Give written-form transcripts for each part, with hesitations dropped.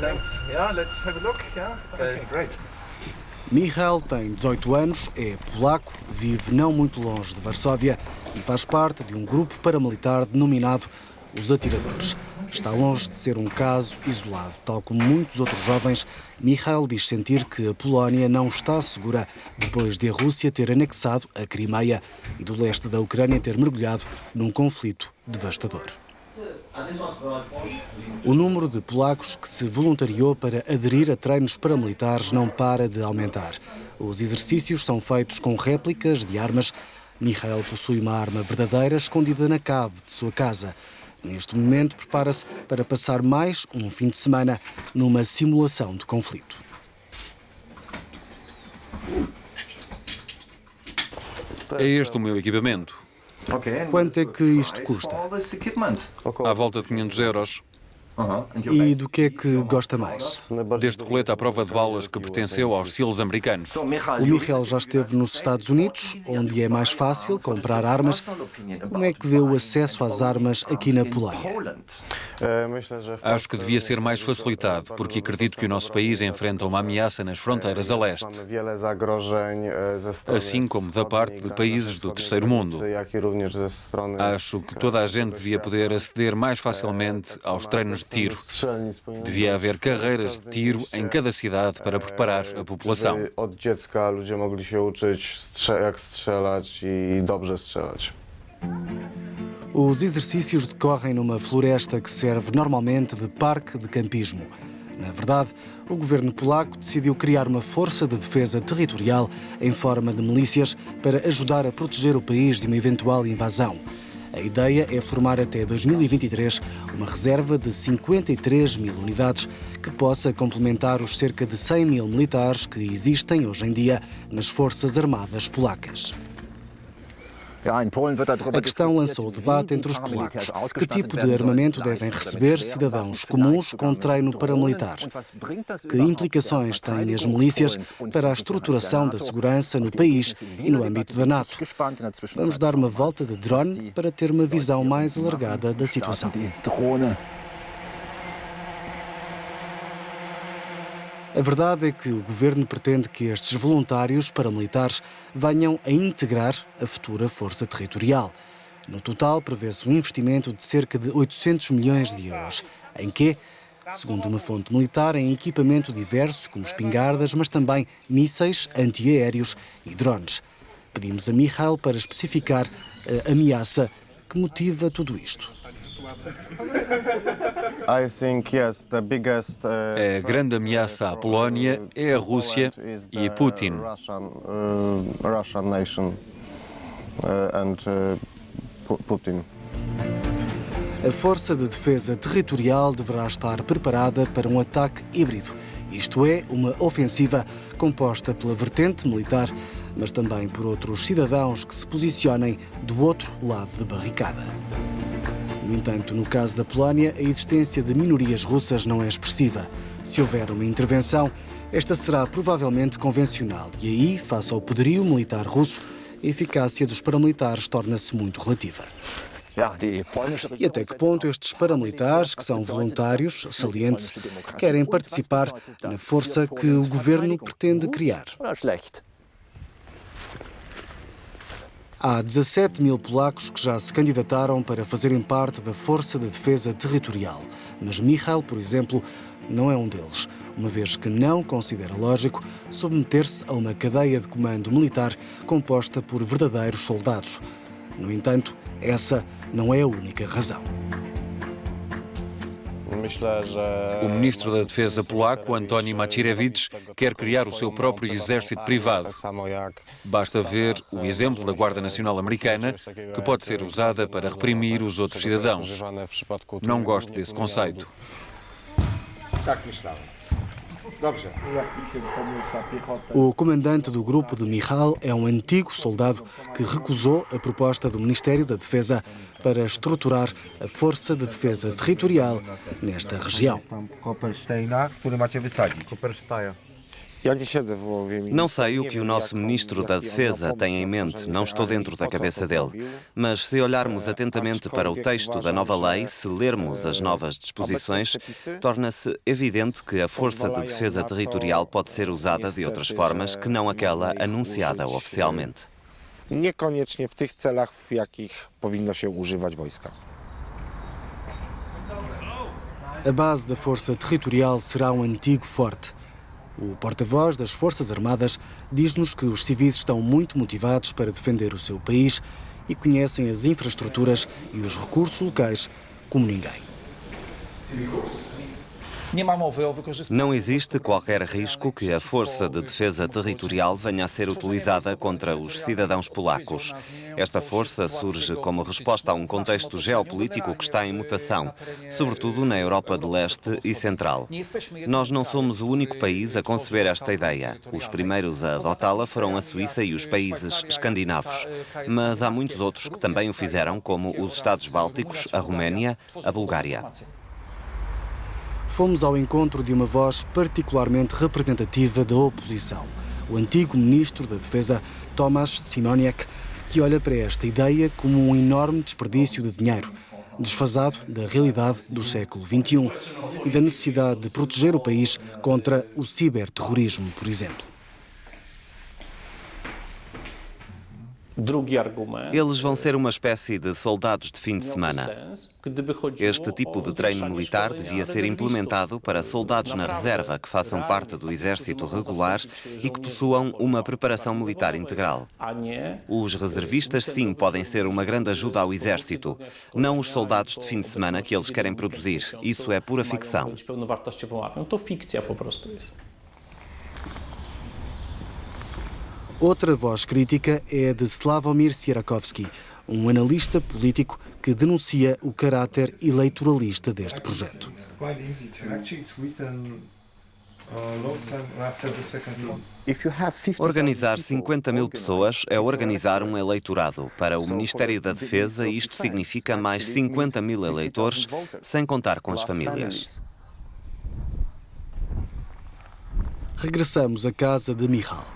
Thanks. Yeah, let's have a look. Yeah. Okay, great. Michał tem 18 anos, é polaco, vive não muito longe de Varsóvia e faz parte de um grupo paramilitar denominado os Atiradores. Está longe de ser um caso isolado. Tal como muitos outros jovens, Michał diz sentir que a Polónia não está segura depois de a Rússia ter anexado a Crimeia e do leste da Ucrânia ter mergulhado num conflito devastador. O número de polacos que se voluntariou para aderir a treinos paramilitares não para de aumentar. Os exercícios são feitos com réplicas de armas. Michał possui uma arma verdadeira escondida na cave de sua casa. Neste momento, prepara-se para passar mais um fim de semana numa simulação de conflito. É este o meu equipamento. Quanto é que isto custa? À volta de 500 euros. E do que é que gosta mais? Deste colete à prova de balas que pertenceu aos SEALs americanos. O Michał já esteve nos Estados Unidos, onde é mais fácil comprar armas. Como é que vê o acesso às armas aqui na Polónia? Acho que devia ser mais facilitado, porque acredito que o nosso país enfrenta uma ameaça nas fronteiras a leste, assim como da parte de países do terceiro mundo. Acho que toda a gente devia poder aceder mais facilmente aos treinos de tiro. Devia haver carreiras de tiro em cada cidade para preparar a população. Os exercícios decorrem numa floresta que serve normalmente de parque de campismo. Na verdade, o governo polaco decidiu criar uma força de defesa territorial em forma de milícias para ajudar a proteger o país de uma eventual invasão. A ideia é formar até 2023 uma reserva de 53 mil unidades que possa complementar os cerca de 100 mil militares que existem hoje em dia nas Forças Armadas polacas. A questão lançou o debate entre os polacos. Que tipo de armamento devem receber cidadãos comuns com treino paramilitar? Que implicações têm as milícias para a estruturação da segurança no país e no âmbito da NATO? Vamos dar uma volta de drone para ter uma visão mais alargada da situação. A verdade é que o governo pretende que estes voluntários paramilitares venham a integrar a futura força territorial. No total, prevê-se um investimento de cerca de 800 milhões de euros. Em que, segundo uma fonte militar, em equipamento diverso, como espingardas, mas também mísseis antiaéreos e drones. Pedimos a Michał para especificar a ameaça que motiva tudo isto. A grande ameaça à Polónia é a Rússia e Putin. A Força de Defesa Territorial deverá estar preparada para um ataque híbrido, isto é, uma ofensiva composta pela vertente militar, mas também por outros cidadãos que se posicionem do outro lado da barricada. No entanto, no caso da Polónia, a existência de minorias russas não é expressiva. Se houver uma intervenção, esta será provavelmente convencional e aí, face ao poderio militar russo, a eficácia dos paramilitares torna-se muito relativa. E até que ponto estes paramilitares, que são voluntários, saliente-se, querem participar na força que o governo pretende criar? Há 17 mil polacos que já se candidataram para fazerem parte da Força de Defesa Territorial. Mas Michał, por exemplo, não é um deles, uma vez que não considera lógico submeter-se a uma cadeia de comando militar composta por verdadeiros soldados. No entanto, essa não é a única razão. O ministro da Defesa polaco, Antoni Macierewicz, quer criar o seu próprio exército privado. Basta ver o exemplo da Guarda Nacional Americana, que pode ser usada para reprimir os outros cidadãos. Não gosto desse conceito. O comandante do grupo de Michał é um antigo soldado que recusou a proposta do Ministério da Defesa para estruturar a Força de Defesa Territorial nesta região. Não sei o que o nosso Ministro da Defesa tem em mente, não estou dentro da cabeça dele. Mas se olharmos atentamente para o texto da nova lei, se lermos as novas disposições, torna-se evidente que a Força de Defesa Territorial pode ser usada de outras formas que não aquela anunciada oficialmente. Niekoniecznie w tych celach, w jakich powinno się używać wojska. A base da Força Territorial será um antigo forte. O porta-voz das Forças Armadas diz-nos que os civis estão muito motivados para defender o seu país e conhecem as infraestruturas e os recursos locais como ninguém. Não existe qualquer risco que a Força de Defesa Territorial venha a ser utilizada contra os cidadãos polacos. Esta força surge como resposta a um contexto geopolítico que está em mutação, sobretudo na Europa de Leste e Central. Nós não somos o único país a conceber esta ideia. Os primeiros a adotá-la foram a Suíça e os países escandinavos. Mas há muitos outros que também o fizeram, como os Estados Bálticos, a Roménia, a Bulgária. Fomos ao encontro de uma voz particularmente representativa da oposição, o antigo Ministro da Defesa, Tomasz Siemoniak, que olha para esta ideia como um enorme desperdício de dinheiro, desfasado da realidade do século XXI e da necessidade de proteger o país contra o ciberterrorismo, por exemplo. Eles vão ser uma espécie de soldados de fim de semana. Este tipo de treino militar devia ser implementado para soldados na reserva que façam parte do exército regular e que possuam uma preparação militar integral. Os reservistas, sim, podem ser uma grande ajuda ao exército, não os soldados de fim de semana que eles querem produzir. Isso é pura ficção. Outra voz crítica é a de Sławomir Sierakowski, um analista político que denuncia o caráter eleitoralista deste projeto. Organizar 50 mil pessoas é organizar um eleitorado. Para o Ministério da Defesa, isto significa mais 50 mil eleitores, sem contar com as famílias. Regressamos à casa de Michal.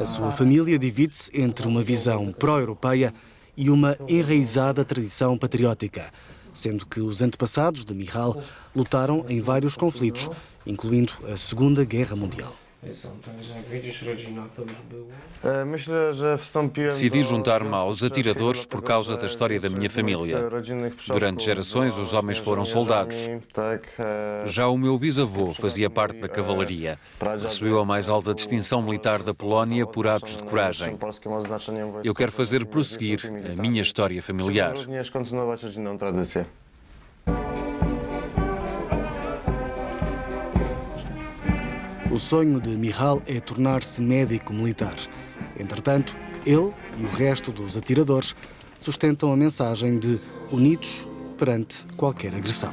A sua família divide-se entre uma visão pró-europeia e uma enraizada tradição patriótica, sendo que os antepassados de Michal lutaram em vários conflitos, incluindo a Segunda Guerra Mundial. Decidi juntar-me aos atiradores por causa da história da minha família. Durante gerações, os homens foram soldados. Já o meu bisavô fazia parte da cavalaria. Recebeu a mais alta distinção militar da Polónia por atos de coragem. Eu quero fazer prosseguir a minha história familiar. O sonho de Michal é tornar-se médico militar. Entretanto, ele e o resto dos atiradores sustentam a mensagem de unidos perante qualquer agressão.